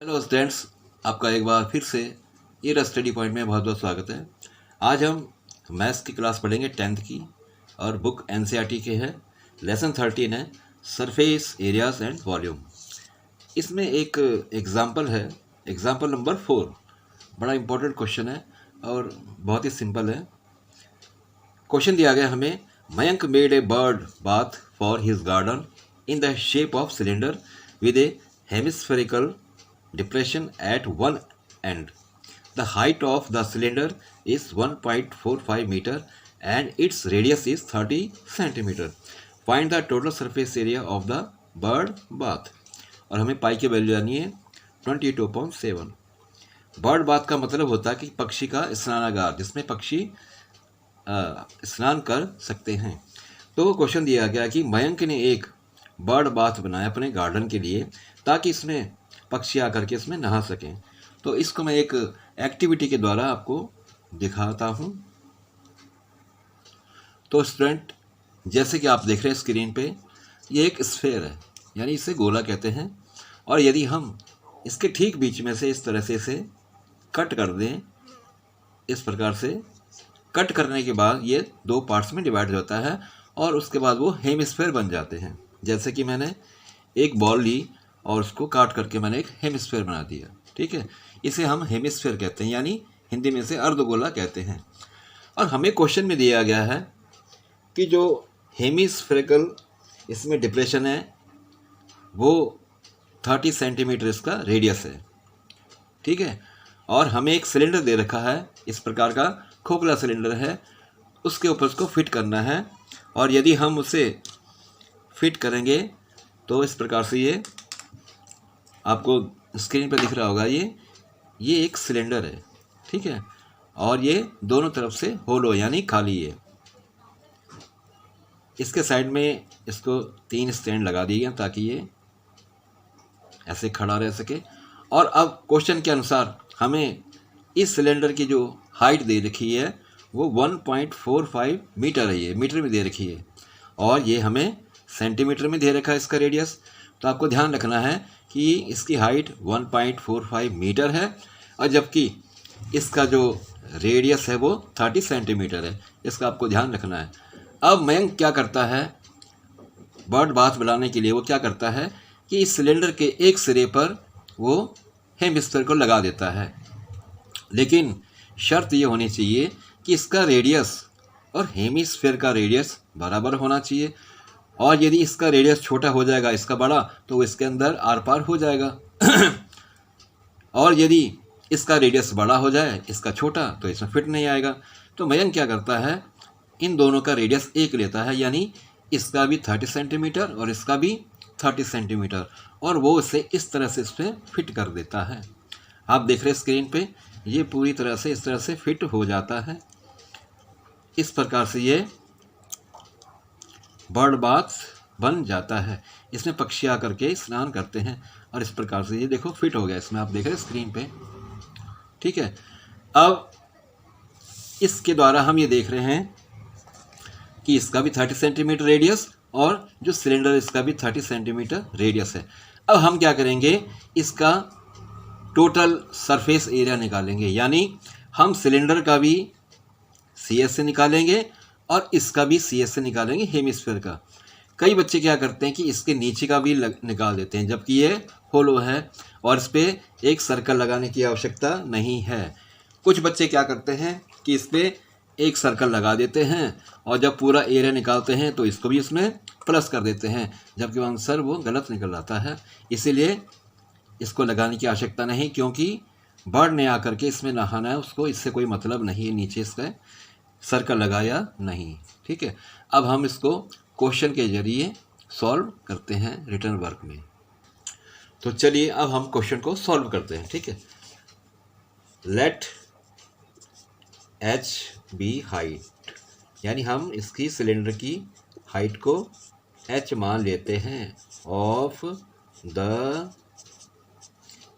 Hello students, आपका एक बार फिर से ये स्टडी पॉइंट में बहुत बहुत स्वागत है। आज हम मैथ्स की क्लास पढ़ेंगे 10th की और बुक एनसीईआरटी के है। लेसन 13 है सरफेस एरियाज एंड वॉल्यूम। इसमें एक एग्जाम्पल है, एग्जाम्पल नंबर 4। बड़ा इंपॉर्टेंट क्वेश्चन है और बहुत ही सिंपल है। क्वेश्चन दिया गया हमें, Mayank made a bird bath for his garden in the shape of cylinder with A hemispherical depression at one end. The height of the cylinder is 1.45 meter and its radius is 30 centimeter. Find the total surface area of the bird bath. और हमें पाई की value जानी है 22.7। Bird bath का मतलब होता है कि पक्षी का स्नानागार, जिसमें पक्षी स्नान कर सकते हैं। तो क्वेश्चन दिया गया कि मयंक ने एक बर्ड बाथ बनाया अपने गार्डन के लिए ताकि इसमें पक्षी आकर के इसमें नहा सकें। तो इसको मैं एक एक्टिविटी के द्वारा आपको दिखाता हूं। तो स्टूडेंट, जैसे कि आप देख रहे हैं स्क्रीन पे, ये एक स्फेयर है, यानी इसे गोला कहते हैं। और यदि हम इसके ठीक बीच में से इस तरह से इसे कट कर दें, इस प्रकार से कट करने के बाद ये दो पार्ट्स में डिवाइड हो जाता है और उसके बाद वो हेमिस्फेयर बन जाते हैं। जैसे कि मैंने एक बॉल ली और उसको काट करके मैंने एक हेमिस्फेयर बना दिया। ठीक है, इसे हम हेमिस्फेयर कहते हैं, यानी हिंदी में से अर्धगोला कहते हैं। और हमें क्वेश्चन में दिया गया है कि जो हेमिस्फेरिकल इसमें डिप्रेशन है वो 30 सेंटीमीटर इसका रेडियस है। ठीक है, और हमें एक सिलेंडर दे रखा है, इस प्रकार का खोखला सिलेंडर है, उसके ऊपर उसको फिट करना है। और यदि हम उसे फिट करेंगे तो इस प्रकार से ये आपको स्क्रीन पर दिख रहा होगा, ये एक सिलेंडर है। ठीक है, और ये दोनों तरफ से होलो यानी खाली है। इसके साइड में इसको 3 स्टैंड लगा दिए गए ताकि ये ऐसे खड़ा रह सके। और अब क्वेश्चन के अनुसार हमें इस सिलेंडर की जो हाइट दे रखी है वो 1.45 मीटर है, ये मीटर में दे रखी है, और ये हमें सेंटीमीटर में दे रखा है इसका रेडियस। तो आपको ध्यान रखना है कि इसकी हाइट 1.45 मीटर है और जबकि इसका जो रेडियस है वो 30 सेंटीमीटर है। इसका आपको ध्यान रखना है। अब मयंक क्या करता है, बर्ड बाथ बनाने के लिए वो क्या करता है कि इस सिलेंडर के एक सिरे पर वो हेमिस्फेयर को लगा देता है, लेकिन शर्त ये होनी चाहिए कि इसका रेडियस और हेमिस्फेयर का रेडियस बराबर होना चाहिए। और यदि इसका रेडियस छोटा हो जाएगा, इसका बड़ा, तो वो इसके अंदर आर पार हो जाएगा। और यदि इसका रेडियस बड़ा हो जाए, इसका छोटा, तो इसमें फिट नहीं आएगा। तो मयंक क्या करता है, इन दोनों का रेडियस एक लेता है, यानी इसका भी 30 सेंटीमीटर और इसका भी 30 सेंटीमीटर, और वो इसे इस तरह से इसमें फिट कर देता है। आप देख रहे हैं स्क्रीन पे, ये पूरी तरह से इस तरह से फिट हो जाता है। इस प्रकार से ये बर्ड बाथ बन जाता है। इसमें पक्षी आकर के स्नान करते हैं और इस प्रकार से ये देखो फिट हो गया इसमें, आप देख रहे हैं स्क्रीन पे। ठीक है, अब इसके द्वारा हम ये देख रहे हैं कि इसका भी 30 सेंटीमीटर रेडियस और जो सिलेंडर इसका भी 30 सेंटीमीटर रेडियस है। अब हम क्या करेंगे, इसका टोटल सरफेस एरिया निकालेंगे, यानी हम सिलेंडर का भी CS से निकालेंगे और इसका भी CS से निकालेंगे, हेमिस्फेयर का। कई बच्चे क्या करते हैं कि इसके नीचे का भी निकाल देते हैं, जबकि ये होलो है और इस पर एक सर्कल लगाने की आवश्यकता नहीं है। कुछ बच्चे क्या करते हैं कि इस पर एक सर्कल लगा देते हैं और जब पूरा एरिया निकालते हैं तो इसको भी इसमें प्लस कर देते हैं, जबकि आंसर वो गलत निकल आता है। इसीलिए इसको लगाने की आवश्यकता नहीं, क्योंकि बर्ड ने आकर के इसमें नहाना है, उसको इससे कोई मतलब नहीं है नीचे इसका सर्कल लगाया नहीं। ठीक है, अब हम इसको क्वेश्चन के जरिए सॉल्व करते हैं रिटर्न वर्क में। तो चलिए अब हम क्वेश्चन को सॉल्व करते हैं। ठीक है, लेट h बी हाइट, यानी हम इसकी सिलेंडर की हाइट को h मान लेते हैं ऑफ द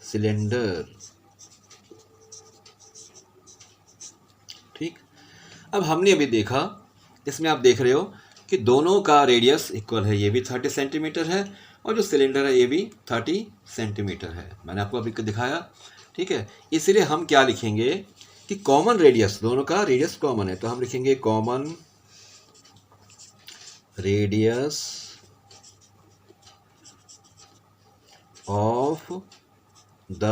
सिलेंडर। ठीक, अब हमने अभी देखा, इसमें आप देख रहे हो कि दोनों का रेडियस इक्वल है, ये भी 30 सेंटीमीटर है और जो सिलेंडर है ये भी 30 सेंटीमीटर है, मैंने आपको अभी दिखाया। ठीक है, इसलिए हम क्या लिखेंगे कि कॉमन रेडियस, दोनों का रेडियस कॉमन है, तो हम लिखेंगे common radius of the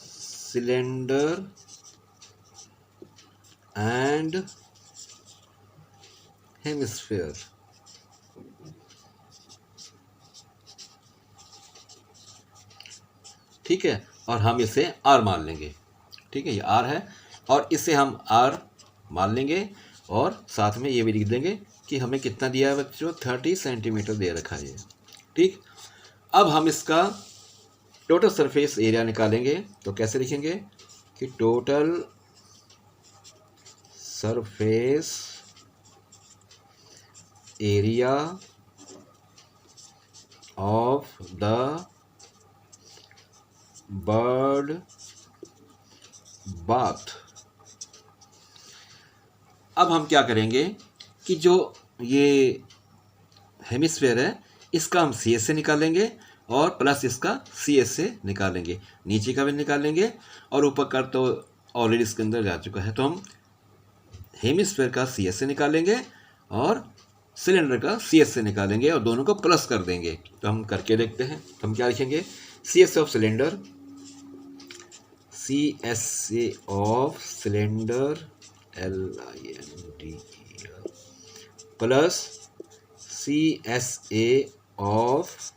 cylinder and hemisphere. ठीक है, और हम इसे r मान लेंगे। ठीक है, ये r है और इसे हम r मान लेंगे और साथ में ये भी लिख देंगे कि हमें कितना दिया है बच्चों, 30 सेंटीमीटर दे रखा है ये। ठीक, अब हम इसका टोटल सरफेस एरिया निकालेंगे, तो कैसे लिखेंगे कि total surface area of the bird bath. अब हम क्या करेंगे कि जो ये हेमिस्फीयर है इसका हम सी एस से निकालेंगे और प्लस इसका सी एस से निकालेंगे, नीचे का भी निकालेंगे और ऊपर का तो ऑलरेडी इसके अंदर जा चुका है, तो हम हेमिस्फीयर का सी एस से निकालेंगे और सिलेंडर का सी एस से निकालेंगे और दोनों को प्लस कर देंगे। तो हम करके देखते हैं, तो हम क्या लिखेंगे, C S of cylinder, C S A of cylinder LINDER plus C S A of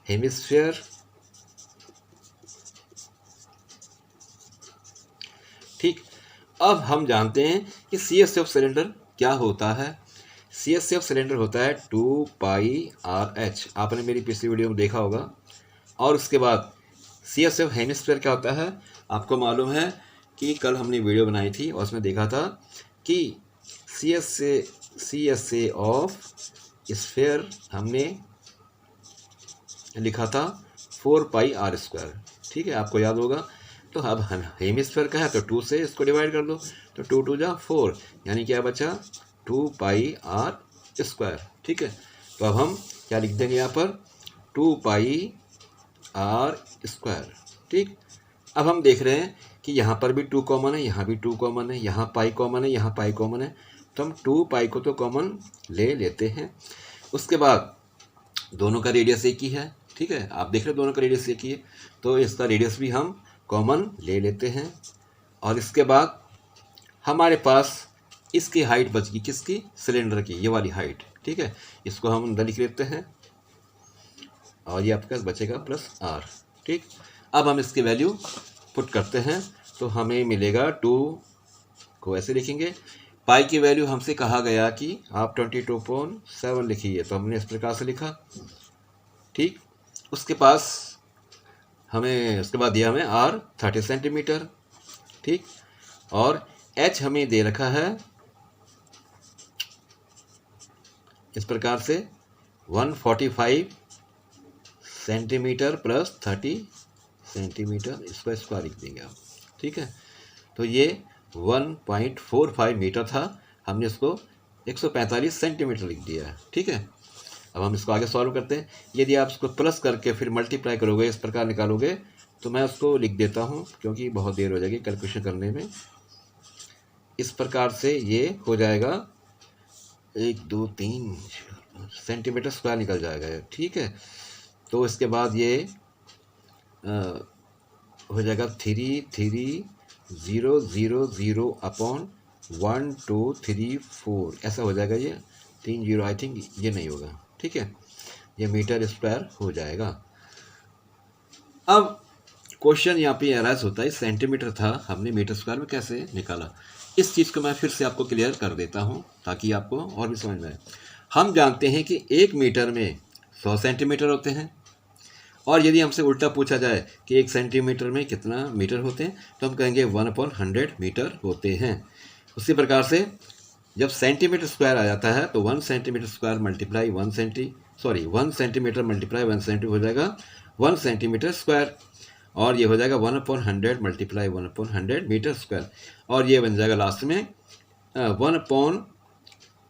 hemisphere ठीक। अब हम जानते हैं कि सी एस ऑफ सिलेंडर क्या होता है। सी एस ऑफ सिलेंडर होता है 2πRH, आपने मेरी पिछली वीडियो में देखा होगा। और उसके बाद सी एस ऑफ हेमिस्फीयर क्या होता है, आपको मालूम है कि कल हमने वीडियो बनाई थी और उसमें देखा था कि C S A of sphere हमने लिखा था 4πr²। ठीक है, आपको याद होगा। तो अब हेमिस्फीयर का है तो 2 से इसको डिवाइड कर दो, तो 2 2 जा 4, यानी क्या बचा 2πr²। ठीक है, तो अब हम क्या लिख देंगे यहाँ पर 2πr²। ठीक, अब हम देख रहे हैं कि यहाँ पर भी 2 कॉमन है, यहाँ भी 2 कॉमन है, यहाँ पाई कॉमन है, यहाँ पाई कॉमन है, तो हम 2π को तो कॉमन ले लेते हैं। उसके बाद दोनों का रेडियस एक ही है। ठीक है, आप देख रहे हैं दोनों का रेडियस एक ही है, तो इसका रेडियस भी हम कॉमन ले लेते हैं। और इसके बाद हमारे पास इसकी हाइट बच गई, किसकी, सिलेंडर की, ये वाली हाइट। ठीक है, इसको हम अंदर लिख लेते हैं और ये आपके पास बचेगा प्लस r। ठीक, अब हम इसकी वैल्यू पुट करते हैं तो हमें मिलेगा 2 को ऐसे लिखेंगे। पाई की वैल्यू हमसे कहा गया कि आप 22.7 लिखिए, तो हमने इस प्रकार से लिखा। ठीक, उसके बाद दिया हमें r 30 सेंटीमीटर। ठीक, और h हमें दे रखा है इस प्रकार से 145 सेंटीमीटर प्लस 30 सेंटीमीटर, इसका स्क्वायर लिख देंगे आप। ठीक है, तो ये 1.45 मीटर था, हमने इसको 145 सेंटीमीटर लिख दिया है। ठीक है, अब हम इसको आगे सॉल्व करते हैं। यदि आप इसको प्लस करके फिर मल्टीप्लाई करोगे, इस प्रकार निकालोगे, तो मैं उसको लिख देता हूँ क्योंकि बहुत देर हो जाएगी कैलकुलेशन करने में। इस प्रकार से ये हो जाएगा 1 2 3 सेंटीमीटर स्क्वायर निकल जाएगा। ठीक है, तो इसके बाद ये हो जाएगा 33000/1234, ऐसा हो जाएगा। ये 3 0 आई थिंक ये नहीं होगा। ठीक है, ये मीटर स्क्वायर हो जाएगा। अब क्वेश्चन यहाँ पे एराइज होता है, सेंटीमीटर था, हमने मीटर स्क्वायर में कैसे निकाला। इस चीज़ को मैं फिर से आपको क्लियर कर देता हूँ ताकि आपको और भी समझ में आए। हम जानते हैं कि 1 मीटर में 100 सेंटीमीटर होते हैं, और यदि हमसे उल्टा पूछा जाए कि 1 सेंटीमीटर में कितना मीटर होते हैं, तो हम कहेंगे 1/100 मीटर होते हैं। उसी प्रकार से जब सेंटीमीटर स्क्वायर आ जाता है तो 1 centimetre square multiply 1 centimetre multiply 1 centimetre हो जाएगा 1 सेंटीमीटर स्क्वायर, और ये हो जाएगा 1/100 मल्टीप्लाई 1/100 मीटर स्क्वायर, और ये बन जाएगा लास्ट में 1/100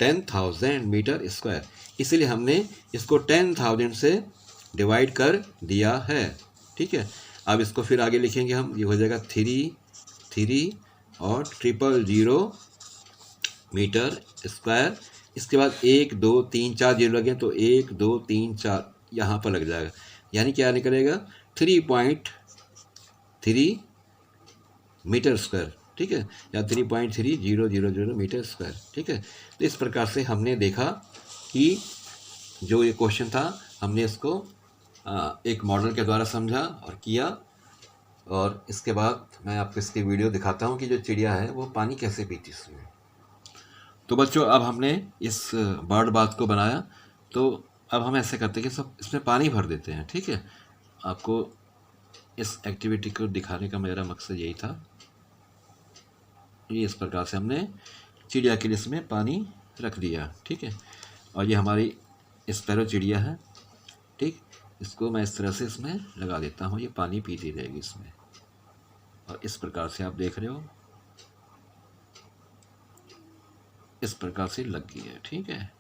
10,000 मीटर स्क्वायर, इसीलिए हमने इसको 10,000 से डिवाइड कर दिया है। ठीक है, अब इसको फिर आगे लिखेंगे हम, ये हो जाएगा 3 और 000 मीटर स्क्वायर। इसके बाद 1 2 3 4 जीरो लगे तो 1 2 3 4 यहाँ पर लग जाएगा, यानी क्या निकलेगा 3.3 मीटर स्क्वायर। ठीक है, या 3.3000 मीटर स्क्वायर। ठीक है, तो इस प्रकार से हमने देखा कि जो ये क्वेश्चन था हमने इसको एक मॉडल के द्वारा समझा और किया। और इसके बाद मैं आपको इसकी वीडियो दिखाता हूँ कि जो चिड़िया है वो पानी कैसे पीती है इसमें। तो बच्चों, अब हमने इस बर्ड बाथ को बनाया, तो अब हम ऐसे करते हैं कि सब इसमें पानी भर देते हैं। ठीक है, आपको इस एक्टिविटी को दिखाने का मेरा मकसद यही था। ये इस प्रकार से हमने चिड़िया के लिए इसमें पानी रख दिया। ठीक है, और ये हमारी स्पैरो चिड़िया है। ठीक, इसको मैं इस तरह से इसमें लगा देता हूँ, ये पानी पीती रहेगी इसमें। और इस प्रकार से आप देख रहे हो, इस प्रकार से लग गई है। ठीक है,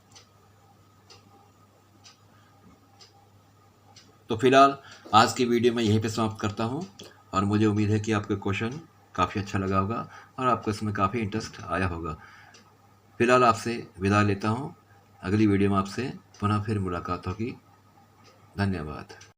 तो फिलहाल आज की वीडियो मैं यहीं पे समाप्त करता हूँ, और मुझे उम्मीद है कि आपको क्वेश्चन काफ़ी अच्छा लगा होगा और आपको इसमें काफ़ी इंटरेस्ट आया होगा। फिलहाल आपसे विदा लेता हूँ, अगली वीडियो में आपसे पुनः फिर मुलाकात होगी। धन्यवाद।